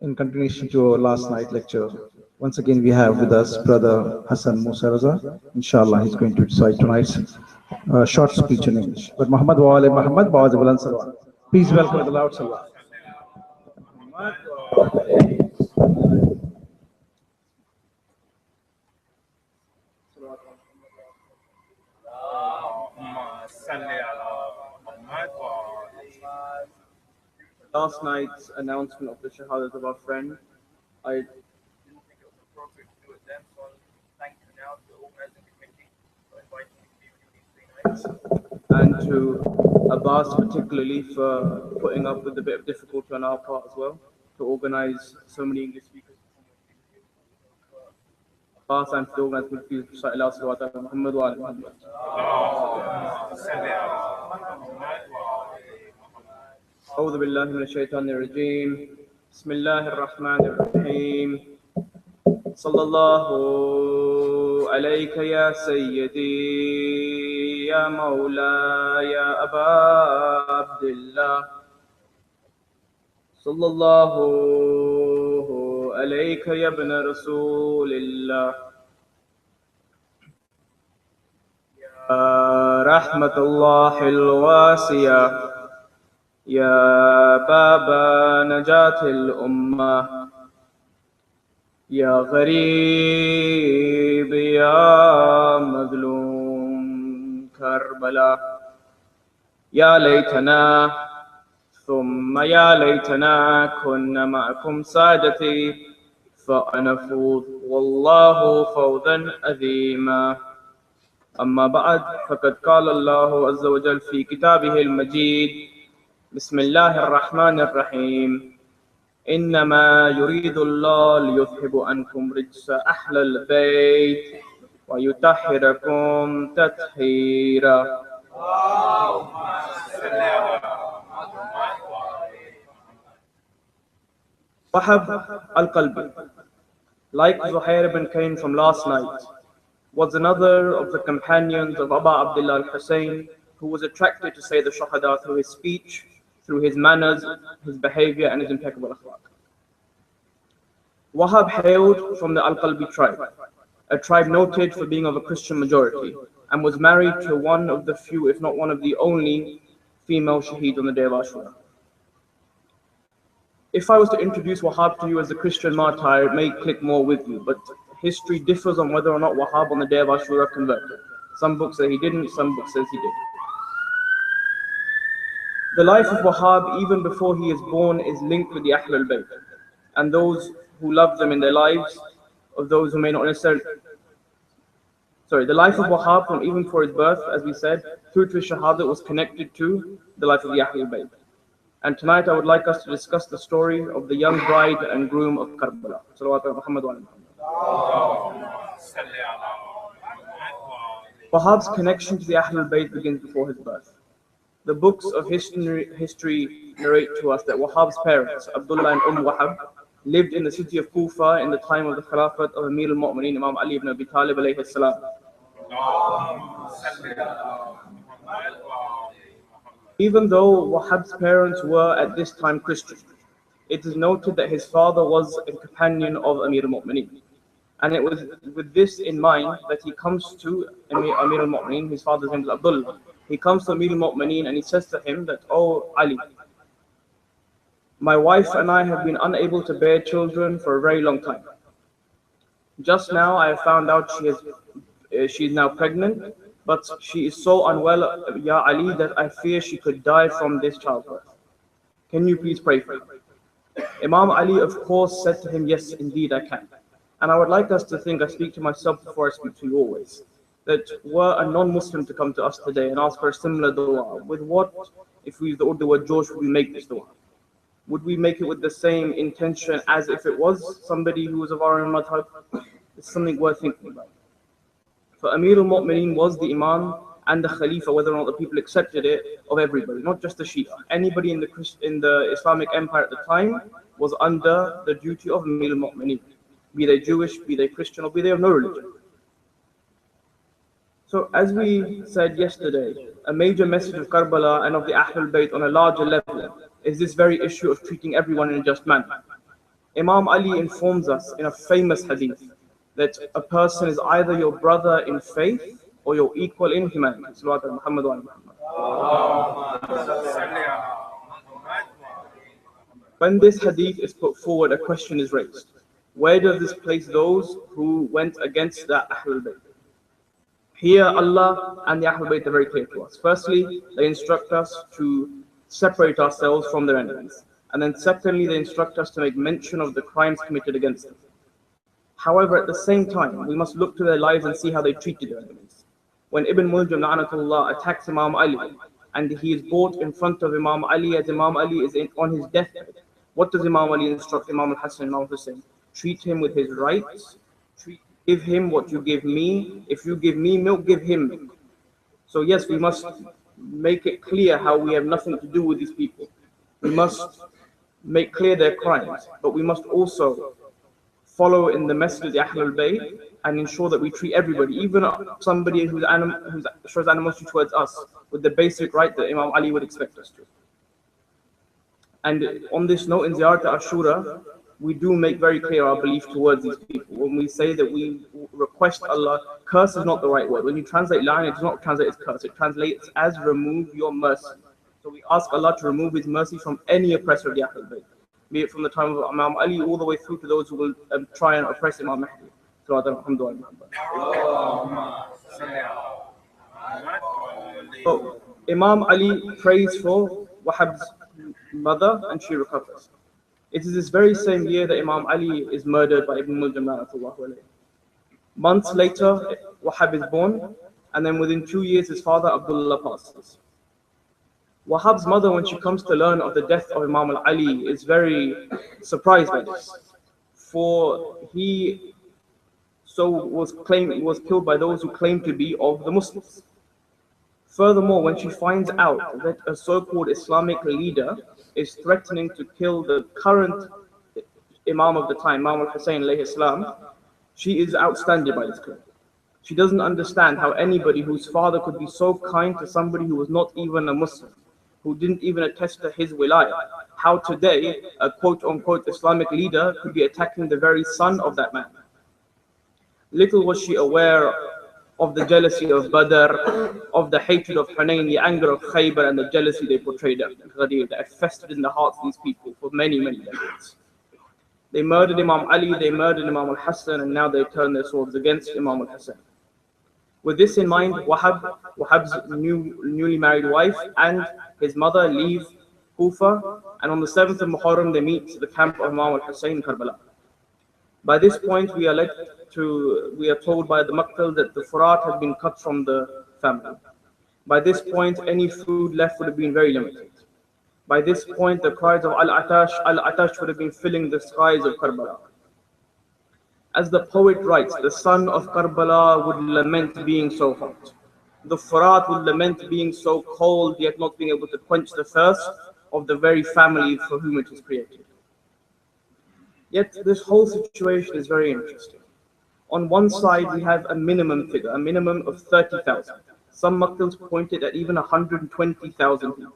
in continuation to our last night lecture, once again we have with us Brother Hasan Moosa Reza. Inshallah, he's going to recite tonight's short speech in English. But Muhammad wa ali Muhammad, Bawaz Bulan Salwa. Please welcome with a loud salwa. Last night's announcement of the shahadat of our friend, I didn't think it was appropriate to do it then, so I'll thank you now to the organizing committee for inviting me to be with you these 3 nights, and to Abbas particularly for putting up with a bit of difficulty on our part as well, to organize so many English speakers. Abbas and to the organizing committee to recite Allah salawat ala Muhammad wa ala Muhammad. أعوذ بالله من الشيطان الرجيم بسم الله الرحمن الرحيم صلى الله عليك يا سيدي يا مولاي يا أبا عبد الله صلى الله عليك يا ابن رسول الله يا رحمة الله الواسعة يا باب نجاة الأمة يا غريب يا مظلوم كربلاء يا ليتنا ثم يا ليتنا كنا معكم سادتي فنفوز والله فوزا عظيما أما بعد فقد قال الله عز وجل في كتابه المجيد بسم الله الرحمن الرحيم إنما يريد الله ليذهب عنكم رجس أهل البيت ويطهركم تطهيرا. Wahab al-Qalbi, like Zuhair ibn Kain from last night, was another of the companions of Aba Abdillah al-Hussain, who was attracted to say the shahada through his speech, through his manners, his behavior, and his impeccable akhlaq. Wahab hailed from the al-Qalbi tribe, a tribe noted for being of a Christian majority, and was married to one of the few, if not one of the only, female shaheed on the day of Ashura. If I was to introduce Wahab to you as a Christian martyr, it may click more with you, but history differs on whether or not Wahab on the day of Ashura converted. Some books say he didn't, some books say he did. The life of Wahab, even before he is born, is linked with the Ahlul Bayt and those who love them in their lives, of those who may not necessarily. The life of Wahab, from even before his birth, as we said, through to his Shahada, was connected to the life of the Ahlul Bayt. And tonight I would like us to discuss the story of the young bride and groom of Karbala. Salawatu Muhammad wa Muhammad. Wahab's connection to the Ahlul Bayt begins before his birth. The books of history narrate to us that Wahab's parents, Abdullah and Wahab, lived in the city of Kufa in the time of the Khilafat of Amir al-Mu'mineen Imam Ali ibn Abi Talib alayhi salam. Even though Wahab's parents were at this time Christian, it is noted that his father was a companion of Amir al-Mu'mineen. And it was with this in mind that he comes to Amir al-Mu'mineen, his father's name is Abdullah. He comes to Amir al-Mu'mineen and he says to him that, "Oh Ali, my wife and I have been unable to bear children for a very long time. Just now I have found out she is now pregnant, but she is so unwell, Ya Ali, that I fear she could die from this childbirth. Can you please pray for her?" Imam Ali, of course, said to him, "Yes, indeed I can." And I would like us to think, I speak to myself before I speak to you always, that were a non-Muslim to come to us today and ask for a similar dua, with what, if we use the word Josh, would we make this dua? Would we make it with the same intention as if it was somebody who was of our own madhab? It's something worth thinking about. For Amir al-Mu'mineen was the Imam and the Khalifa, whether or not the people accepted it, of everybody, not just the Shia. Anybody in the Islamic Empire at the time was under the duty of Amir al-Mu'mineen, be they Jewish, be they Christian, or be they of no religion. So as we said yesterday, a major message of Karbala and of the Ahlul Bayt on a larger level is this very issue of treating everyone in a just manner. Imam Ali informs us in a famous hadith that a person is either your brother in faith or your equal in humanity. Salawat ala Muhammad wa ala Muhammad. When this hadith is put forward, a question is raised. Where does this place those who went against the Ahlul Bayt? Here, Allah and the Ahlul Bayt are very clear to us. Firstly, they instruct us to separate ourselves from their enemies. And then secondly, they instruct us to make mention of the crimes committed against them. However, at the same time, we must look to their lives and see how they treated their enemies. When Ibn Muljam La'natullah attacks Imam Ali, and he is brought in front of Imam Ali as Imam Ali is on his deathbed, what does Imam Ali instruct Imam al-Hassan and Imam al-Hussain? Treat him with his rights, give him what you give me. If you give me milk, give him milk. So yes, we must make it clear how we have nothing to do with these people. We must make clear their crimes, but we must also follow in the message of the Ahlul Bayt and ensure that we treat everybody, even somebody who shows animosity towards us, with the basic right that Imam Ali would expect us to. And on this note, in Ziyarat Ashura, we do make very clear our belief towards these people. When we say that we request Allah, curse is not the right word. When you translate lion, it does not translate as curse. It translates as remove your mercy. So we ask Allah to remove His mercy from any oppressor of the Ahlul Bayt, be it from the time of Imam Ali all the way through to those who will try and oppress Imam Mahdi. So Imam Ali prays for Wahab's mother and she recovers. It is this very same year that Imam Ali is murdered by Ibn Muljam. Months later, Wahab is born, and then within 2 years his father Abdullah passes. Wahab's mother, when she comes to learn of the death of Imam Ali, is very surprised by this, for he was killed by those who claim to be of the Muslims. Furthermore, when she finds out that a so-called Islamic leader is threatening to kill the current Imam of the time, Imam al-Hussain alayhi salam, she is outstanding by this claim. She doesn't understand how anybody whose father could be so kind to somebody who was not even a Muslim, who didn't even attest to his wilayah, how today a quote-unquote Islamic leader could be attacking the very son of that man. Little was she aware of the jealousy of Badr, of the hatred of Hunayn, the anger of Khaybar, and the jealousy they portrayed at Ghadir that had festered in the hearts of these people for many, many decades. They murdered Imam Ali, they murdered Imam al-Hassan, and now they turn their swords against Imam al-Hassan. With this in mind, Wahab's newly married wife and his mother leave Kufa, and on the 7th of Muharram they meet at the camp of Imam al-Hussain in Karbala. By this point, we are told by the Maqtal that the Furat has been cut from the family. By this point, any food left would have been very limited. By this point, the cries of Al-Atash would have been filling the skies of Karbala. As the poet writes, the sun of Karbala would lament being so hot. The Furat would lament being so cold, yet not being able to quench the thirst of the very family for whom it was created. Yet this whole situation is very interesting. On one side, we have a minimum figure, a minimum of 30,000. Some Maqtals pointed at even 120,000 people.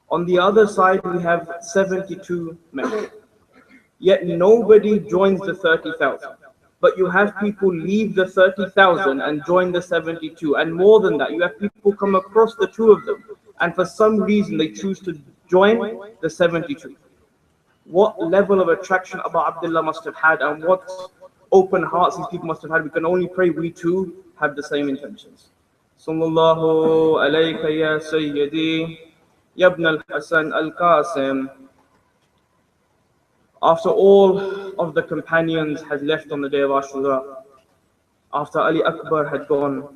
On the other side, we have 72 men. Yet nobody joins the 30,000. But you have people leave the 30,000 and join the 72. And more than that, you have people come across the two of them. And for some reason, they choose to join the 72. What level of attraction Aba Abdillah must have had, and what open hearts these people must have had. We can only pray we too have the same intentions. Sallallahu alayka ya Sayyidi, ya ibn al-Hasan al-Qasim. After all of the companions had left on the day of Ashura, after Ali Akbar had gone,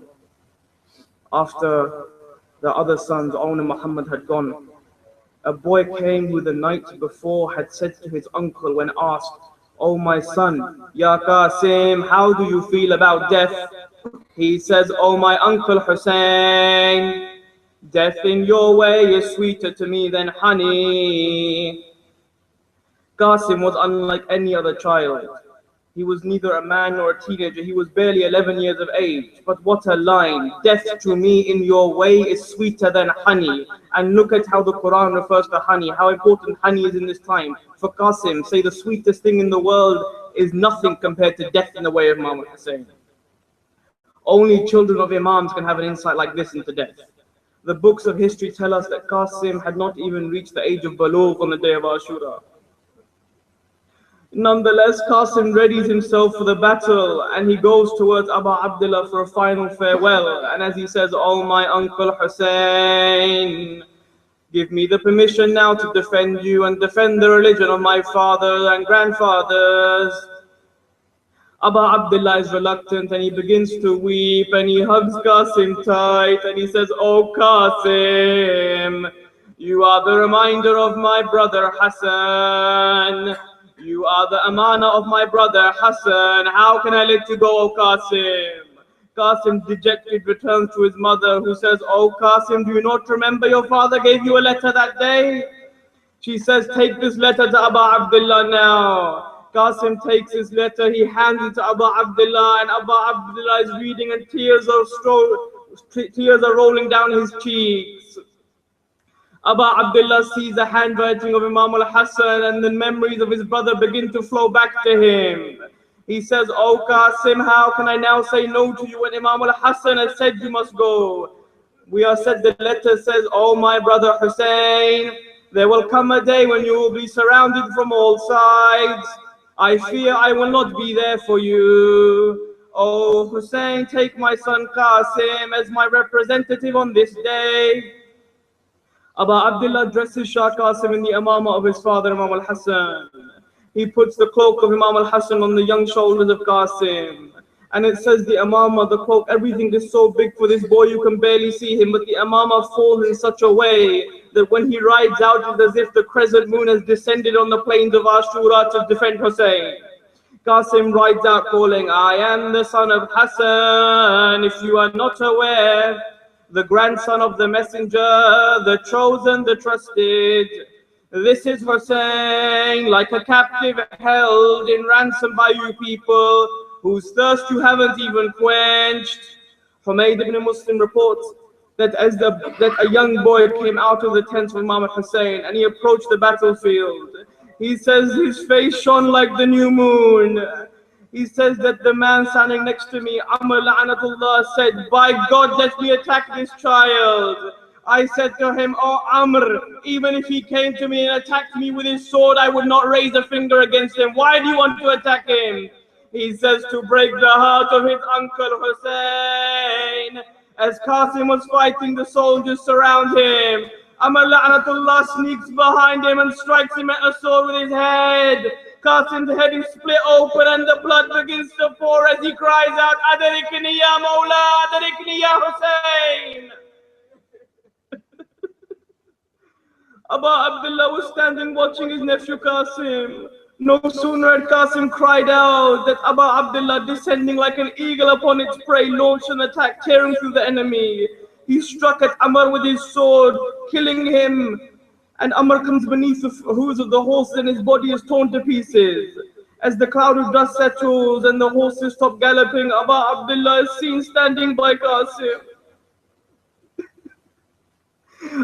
after the other sons, Aun and Muhammad had gone, a boy came who the night before had said to his uncle when asked, "Oh my son, Ya Qasim, how do you feel about death?" He says, "Oh my uncle Hussain, death in your way is sweeter to me than honey." Qasim was unlike any other child. He was neither a man nor a teenager. He was barely 11 years of age. But what a line. Death to me in your way is sweeter than honey. And look at how the Quran refers to honey, how important honey is in this time. For Qasim, say the sweetest thing in the world is nothing compared to death in the way of Imam al-Hussain. Only children of Imams can have an insight like this into death. The books of history tell us that Qasim had not even reached the age of Balugh on the day of Ashura. Nonetheless, Qasim readies himself for the battle and he goes towards Aba Abdillah for a final farewell. And as he says, "Oh my uncle Hussain, give me the permission now to defend you and defend the religion of my father and grandfathers." Aba Abdillah is reluctant and he begins to weep and he hugs Qasim tight and he says, "Oh Qasim, you are the reminder of my brother Hassan. You are the amana of my brother Hassan. How can I let you go, O Qasim?" Qasim, dejected, returns to his mother, who says, "Oh Qasim, do you not remember your father gave you a letter that day?" She says, "Take this letter to Aba Abdillah now." Qasim takes his letter, he hands it to Aba Abdillah, and Aba Abdillah is reading and tears are rolling down his cheeks. Aba Abdillah sees the handwriting of Imam al-Hassan and the memories of his brother begin to flow back to him. He says, "Oh Qasim, how can I now say no to you when Imam al-Hassan has said you must go?" We are said the letter says, "Oh my brother Hussain, there will come a day when you will be surrounded from all sides. I fear I will not be there for you. Oh Hussain, take my son Qasim as my representative on this day." Aba Abdillah dresses Shah Qasim in the imama of his father Imam al-Hassan. He puts the cloak of Imam al-Hassan on the young shoulders of Qasim. And it says the imama, the cloak, everything is so big for this boy you can barely see him, but the imama falls in such a way that when he rides out it's as if the crescent moon has descended on the plains of Ashura to defend Hussain. Qasim rides out calling, "I am the son of Hassan, if you are not aware, the grandson of the messenger, the chosen, the trusted. This is Hussain, like a captive held in ransom by you people, whose thirst you haven't even quenched." Humayd ibn Muslim reports that that a young boy came out of the tent of Imam Hussain and he approached the battlefield. He says his face shone like the new moon. He says that the man standing next to me, Amr La'anatullah, said, "By God, let me attack this child." I said to him, "Oh Amr, even if he came to me and attacked me with his sword, I would not raise a finger against him. Why do you want to attack him?" He says, "To break the heart of his uncle Hussain." As Qasim was fighting, the soldiers surround him. Amr La'anatullah sneaks behind him and strikes him at a sword with his head. Qasim's head is split open and the blood begins to pour as he cries out, "Adarikni ya Mawla, Adarikni ya Hussain." Aba Abdillah was standing watching his nephew Qasim. No sooner had Qasim cried out that Aba Abdillah, descending like an eagle upon its prey, launched an attack, tearing through the enemy. He struck at Amr with his sword, killing him. And Amr comes beneath the hooves of the horse and his body is torn to pieces. As the cloud of dust settles and the horses stop galloping, Aba Abdillah is seen standing by Qasim.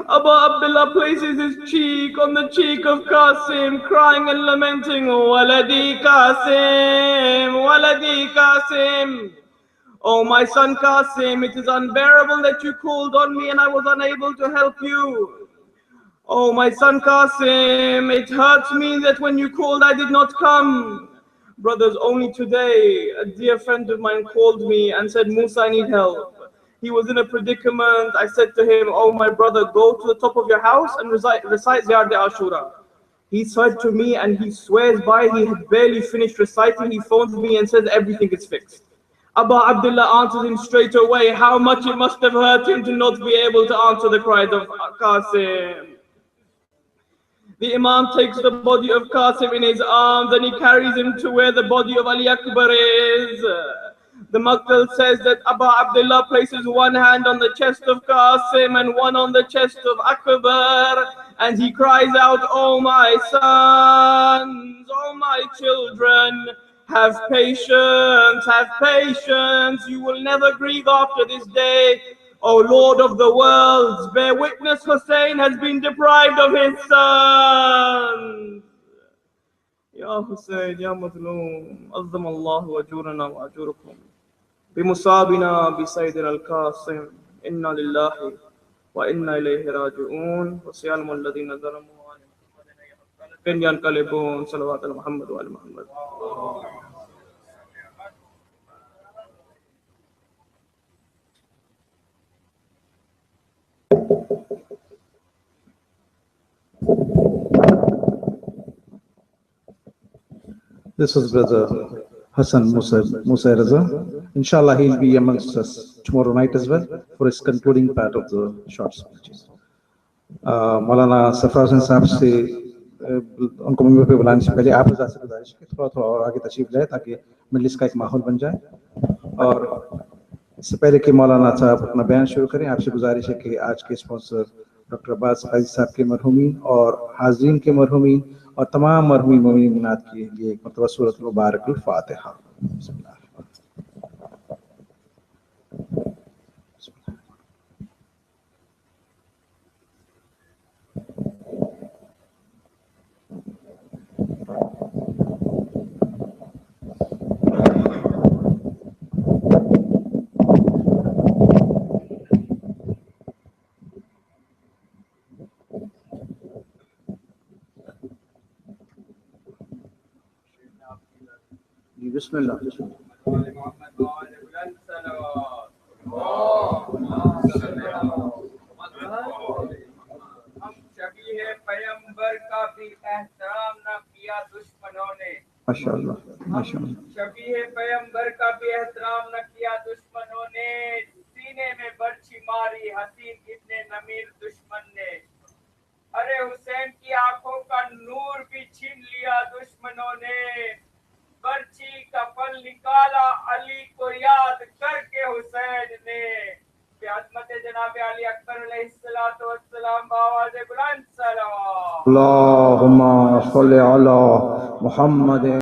Aba Abdillah places his cheek on the cheek of Qasim, crying and lamenting, "Waladi Qasim, Waladi Qasim. Oh my son Qasim, it is unbearable that you called on me and I was unable to help you. Oh my son Qasim, it hurts me that when you called I did not come." Brothers, only today a dear friend of mine called me and said, "Musa, I need help." He was in a predicament. I said to him, "Oh my brother, go to the top of your house and recite Ziyad Ashura." He said to me, and he swears by, he had barely finished reciting, he phones me and says everything is fixed. Aba Abdillah answers him straight away. How much it must have hurt him to not be able to answer the cries of Qasim. The Imam takes the body of Qasim in his arms and he carries him to where the body of Ali Akbar is. The Maqtal says that Aba Abdillah places one hand on the chest of Qasim and one on the chest of Akbar, and he cries out, "Oh my sons, oh my children, Have patience, you will never grieve after this day. O Lord of the worlds, bear witness Hussein has been deprived of his son. Ya Hussein, Ya Mazloom, Azzam Allahu ajurana wa ajurakum. بمصابنا بسيدنا القاسم إنا لله وإنا إليه راجعون وسيعلم الذين ظلموا كن ينقلبون صلوات على محمد وعلى محمد. This was Brother Hasan Moosa Reza. Inshallah, he'll be amongst us tomorrow night as well for his concluding part of the short speeches. مولانا سفر حسین صاحب سے ان کو ممبر پہ بلانے سے پہلے آپ حضرات سے گزارش ہے کہ تھوڑا تھوڑا اور آگے تشریف لائے تاکہ مجلس کا ایک ماحول بن جائے. اور اس سے پہلے کہ مولانا صاحب اپنا بیان شروع کریں، آپ سے گزارش ہے کہ آج کے اسپانسر ڈاکٹر عباس قاضی صاحب کے مرحومین اور حاضرین کے مرحومین اور تمام مرحومین مومنات کے لیے ایک مرتبہ سورۃ المبارک الفاتحہ. بسم اللہ. بسم اللہ. شبیہ پیغمبر کا بھی احترام نہ کیا دشمنوں نے. ماشاءاللہ ماشاءاللہ. شبیہ پیغمبر کا بھی احترام نہ کیا دشمنوں نے. سینے میں برچھی ماری حسین ابن نمیر دشمن نے. ارے حسین کی آنکھوں کا نور بھی چھین لیا دشمنوں نے. برچی کا پل نکالا علی کو یاد کر کے حسین نے. بعظمت جناب علی اکبر علیہ الصلوۃ والسلام بآواز بلند صلوات. اللہم صلی علی محمد.